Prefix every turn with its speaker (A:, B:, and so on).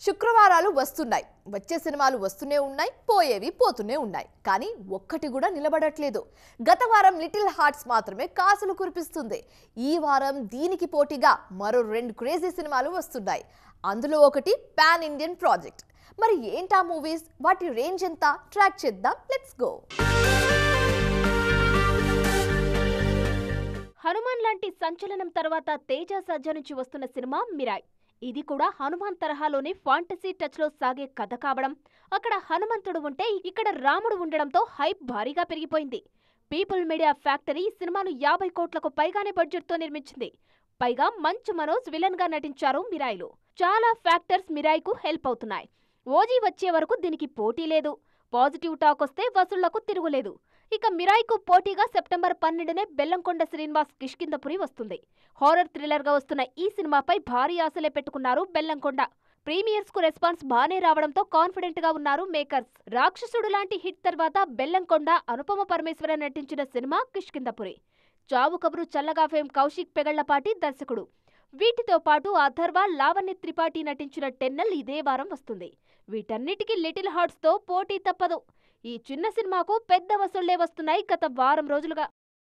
A: శుక్రవారాలు వస్తున్నాయి. వచ్చే సినిమాలు వస్తూనే ఉన్నాయి, పోయేవి పోతూనే ఉన్నాయి. కానీ ఒక్కటి కూడా నిలబడట్లేదు. గత వారం లిటిల్ హార్ట్స్ మాత్రమే కాసులు కురిపిస్తుంది. ఈ వారం దీనికి పోటీగా మరో 2 క్రేజీ సినిమాలు వస్తున్నాయి. అందులో ఒకటి పాన్ ఇండియన్ ప్రాజెక్ట్. మరి ఏంటా మూవీస్, వాటి రేంజ్ ఎంత, ట్రాక్ చేద్దాం. Let's go.
B: హనుమాన్ లాంటి సంచలనం తర్వాత తేజ సజ్జా నుంచి వస్తున్న సినిమా మిరాయ్. ఇది కూడా హనుమాన్ తరహాలోనే ఫాంటసీ టచ్ లో సాగే కథ కావడం, అక్కడ హనుమంతుడు ఉంటే ఇక్కడ రాముడు ఉండడంతో హైప్ భారీగా పెరిగిపోయింది. పీపుల్ మీడియా ఫ్యాక్టరీ ఈ సినిమాను 50 కోట్లకు పైగానే బడ్జెట్ తో నిర్మించింది. పైగా మంచు మనోజ్ విలన్ గా నటించారు మిరాయ్లో. చాలా ఫ్యాక్టర్స్ మిరాయ్ కు హెల్ప్ అవుతున్నాయి. ఓజీ వచ్చే వరకు దీనికి పోటీ లేదు. పాజిటివ్ టాక్ వస్తే వసూళ్లకు తిరుగులేదు. ఇక మిరాయ్కు పోటీగా సెప్టెంబర్ 12నే బెల్లంకొండ శ్రీనివాస్ కిష్కింధపురి వస్తుంది. హారర్ థ్రిల్లర్ గా వస్తున్న ఈ సినిమాపై భారీ ఆశలే పెట్టుకున్నారు బెల్లంకొండ. ప్రీమియర్స్ కు రెస్పాన్స్ బానే రావడంతో కాన్ఫిడెంట్ గా ఉన్నారు మేకర్స్. రాక్షసుడు లాంటి హిట్ తర్వాత బెల్లంకొండ, అనుపమ పరమేశ్వరన్ నటించిన సినిమా కిష్కింధపురి. చావు కబురు చల్లగా ఫేమ్ కౌశిక్ పెగళ్లపాటి దర్శకుడు. వీటితో పాటు అథర్వ, లావణ్య త్రిపాఠి నటించిన టెన్నెల్ ఇదే వారం వస్తుంది. వీటన్నిటికీ లిటిల్ హార్ట్స్ తో పోటీ తప్పదు. ఈ చిన్న సినిమాకు పెద్ద వసూళ్లే వస్తున్నాయి గత వారం రోజులుగా.